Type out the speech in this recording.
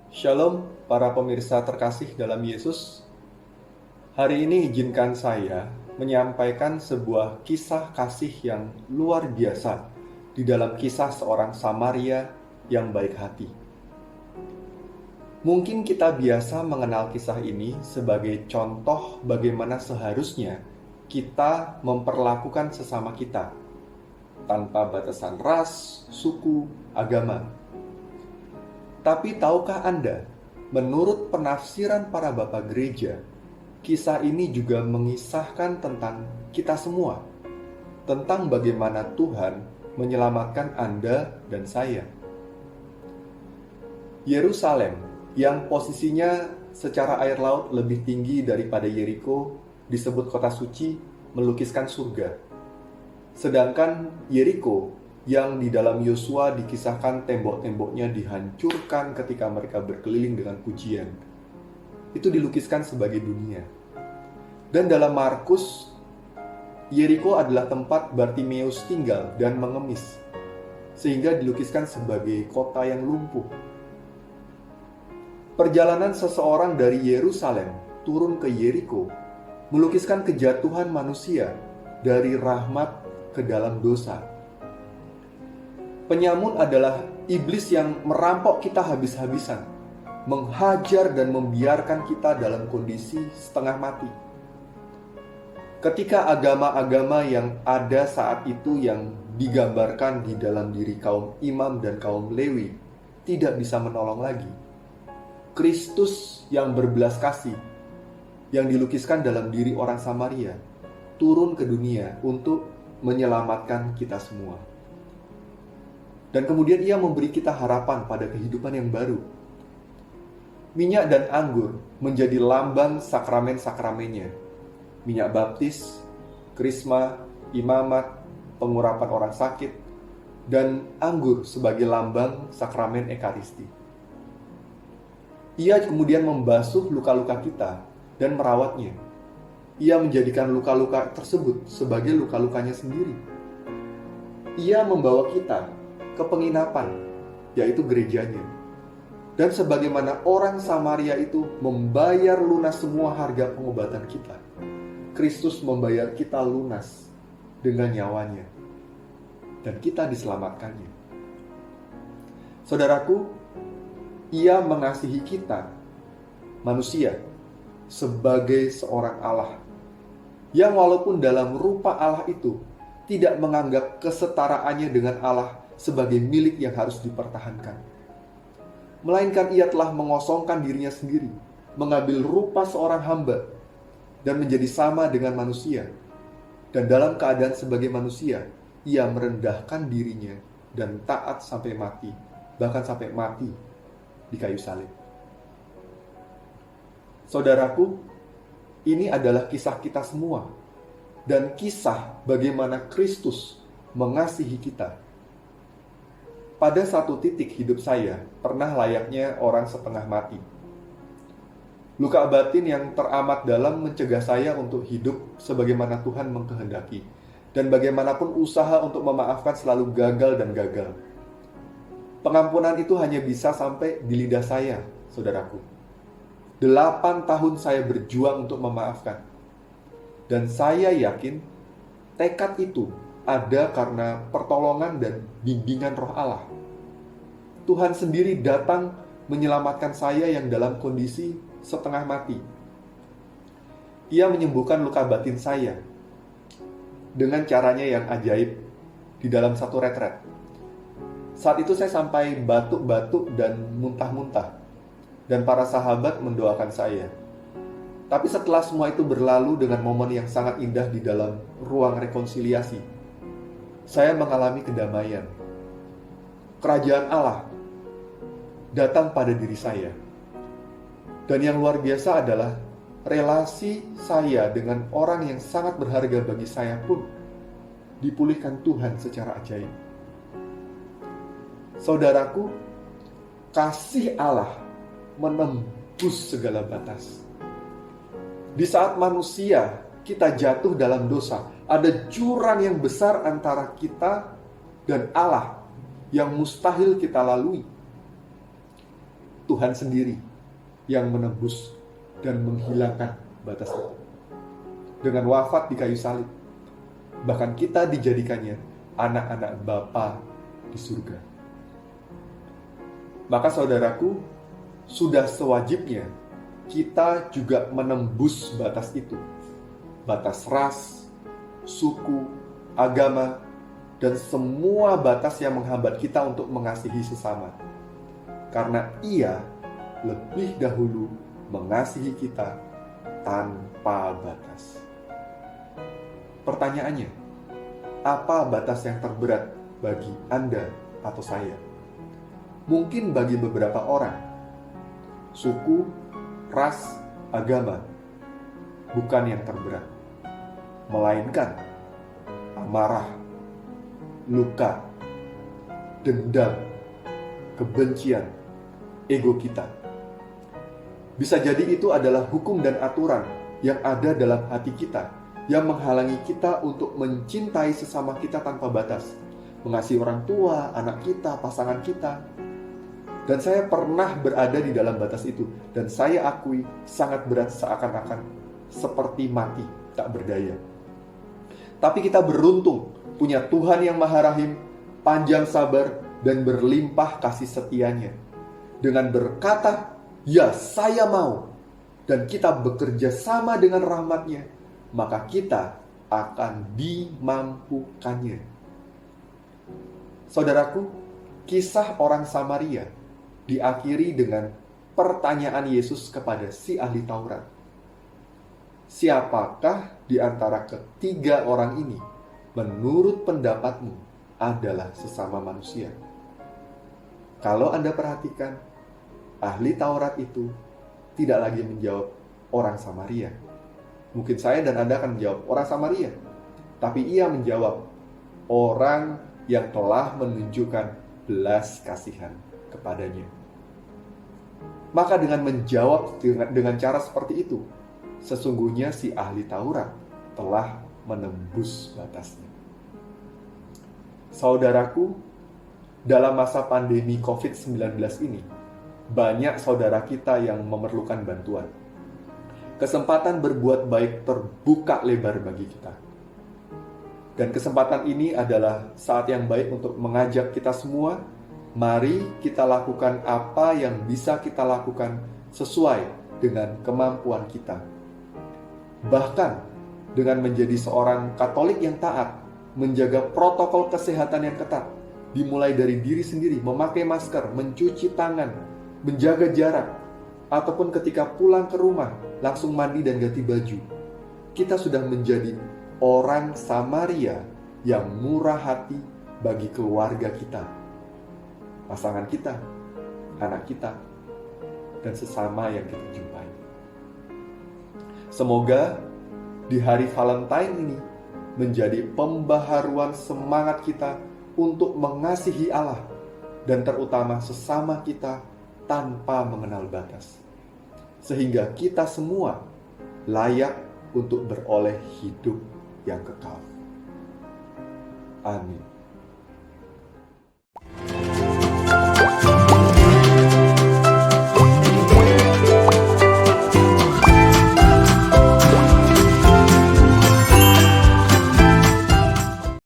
Shalom para pemirsa terkasih dalam Yesus. Hari ini izinkan saya menyampaikan sebuah kisah kasih yang luar biasa di dalam kisah seorang Samaria yang baik hati. Mungkin kita biasa mengenal kisah ini sebagai contoh bagaimana seharusnya kita memperlakukan sesama kita tanpa batasan ras, suku, agama. Tapi tahukah Anda, menurut penafsiran para bapak gereja, kisah ini juga mengisahkan tentang kita semua, tentang bagaimana Tuhan menyelamatkan Anda dan saya. Yerusalem, yang posisinya secara air laut lebih tinggi daripada Yeriko, disebut kota suci, melukiskan surga. Sedangkan Yeriko, yang di dalam Yosua dikisahkan tembok-temboknya dihancurkan ketika mereka berkeliling dengan pujian, itu dilukiskan sebagai dunia. Dan dalam Markus, Yeriko adalah tempat Bartimeus tinggal dan mengemis, sehingga dilukiskan sebagai kota yang lumpuh. Perjalanan seseorang dari Yerusalem turun ke Yeriko melukiskan kejatuhan manusia dari rahmat ke dalam dosa. Penyamun adalah iblis yang merampok kita habis-habisan, menghajar dan membiarkan kita dalam kondisi setengah mati. Ketika agama-agama yang ada saat itu yang digambarkan di dalam diri kaum imam dan kaum Lewi tidak bisa menolong lagi, Kristus yang berbelas kasih, yang dilukiskan dalam diri orang Samaria, turun ke dunia untuk menyelamatkan kita semua. Dan kemudian ia memberi kita harapan pada kehidupan yang baru. Minyak dan anggur menjadi lambang sakramen-sakramennya. Minyak baptis, krisma, imamat, pengurapan orang sakit, dan anggur sebagai lambang sakramen ekaristi. Ia kemudian membasuh luka-luka kita dan merawatnya. Ia menjadikan luka-luka tersebut sebagai luka-lukanya sendiri. Ia membawa kita ke penginapan, yaitu gerejanya. Dan sebagaimana orang Samaria itu membayar lunas semua harga pengobatan kita, Kristus membayar kita lunas dengan nyawanya, dan kita diselamatkannya. Saudaraku, ia mengasihi kita, manusia, sebagai seorang Allah, yang walaupun dalam rupa Allah itu tidak menganggap kesetaraannya dengan Allah sebagai milik yang harus dipertahankan. Melainkan ia telah mengosongkan dirinya sendiri, mengambil rupa seorang hamba, dan menjadi sama dengan manusia. Dan dalam keadaan sebagai manusia, ia merendahkan dirinya dan taat sampai mati, bahkan sampai mati di kayu salib. Saudaraku, ini adalah kisah kita semua, dan kisah bagaimana Kristus mengasihi kita. Pada satu titik hidup saya, pernah layaknya orang setengah mati. Luka batin yang teramat dalam mencegah saya untuk hidup sebagaimana Tuhan mengkehendaki. Dan bagaimanapun usaha untuk memaafkan selalu gagal dan gagal. Pengampunan itu hanya bisa sampai di lidah saya, saudaraku. 8 tahun saya berjuang untuk memaafkan. Dan saya yakin tekad itu ada karena pertolongan dan bimbingan Roh Allah. Tuhan sendiri datang menyelamatkan saya yang dalam kondisi setengah mati. Ia menyembuhkan luka batin saya dengan caranya yang ajaib di dalam satu retret. Saat itu saya sampai batuk-batuk dan muntah-muntah, dan para sahabat mendoakan saya. Tapi setelah semua itu berlalu dengan momen yang sangat indah di dalam ruang rekonsiliasi, saya mengalami kedamaian. Kerajaan Allah datang pada diri saya. Dan yang luar biasa adalah relasi saya dengan orang yang sangat berharga bagi saya pun dipulihkan Tuhan secara ajaib. Saudaraku, kasih Allah menembus segala batas. Di saat manusia kita jatuh dalam dosa, ada jurang yang besar antara kita dan Allah yang mustahil kita lalui. Tuhan sendiri yang menebus dan menghilangkan batas itu. Dengan wafat di kayu salib, bahkan kita dijadikannya anak-anak Bapa di surga. Maka saudaraku, sudah sewajibnya kita juga menembus batas itu. Batas ras, suku, agama, dan semua batas yang menghambat kita untuk mengasihi sesama. Karena Ia lebih dahulu mengasihi kita tanpa batas. Pertanyaannya, apa batas yang terberat bagi Anda atau saya? Mungkin bagi beberapa orang, suku, ras, agama bukan yang terberat, melainkan amarah, luka, dendam, kebencian, ego kita. Bisa jadi itu adalah hukum dan aturan yang ada dalam hati kita, yang menghalangi kita untuk mencintai sesama kita tanpa batas, mengasihi orang tua, anak kita, pasangan kita. Dan saya pernah berada di dalam batas itu, dan saya akui sangat berat, seakan-akan seperti mati, tak berdaya. Tapi kita beruntung punya Tuhan yang Maha Rahim, panjang sabar, dan berlimpah kasih setianya. Dengan berkata, ya saya mau, dan kita bekerja sama dengan rahmat-Nya, maka kita akan dimampukannya. Saudaraku, kisah orang Samaria diakhiri dengan pertanyaan Yesus kepada si ahli Taurat. Siapakah di antara ketiga orang ini menurut pendapatmu adalah sesama manusia? Kalau Anda perhatikan, ahli Taurat itu tidak lagi menjawab orang Samaria. Mungkin saya dan Anda akan menjawab orang Samaria, tapi ia menjawab orang yang telah menunjukkan belas kasihan kepadanya. Maka dengan menjawab dengan cara seperti itu, sesungguhnya si ahli Taurat telah menembus batasnya. Saudaraku, dalam masa pandemi COVID-19 ini, banyak saudara kita yang memerlukan bantuan. Kesempatan berbuat baik terbuka lebar bagi kita. Dan kesempatan ini adalah saat yang baik untuk mengajak kita semua, mari kita lakukan apa yang bisa kita lakukan sesuai dengan kemampuan kita. Bahkan dengan menjadi seorang Katolik yang taat, menjaga protokol kesehatan yang ketat, dimulai dari diri sendiri, memakai masker, mencuci tangan, menjaga jarak, ataupun ketika pulang ke rumah, langsung mandi dan ganti baju. Kita sudah menjadi orang Samaria yang murah hati bagi keluarga kita, pasangan kita, anak kita, dan sesama yang kita jumpai. Semoga di hari Valentine ini menjadi pembaharuan semangat kita untuk mengasihi Allah dan terutama sesama kita tanpa mengenal batas, sehingga kita semua layak untuk beroleh hidup yang kekal. Amin.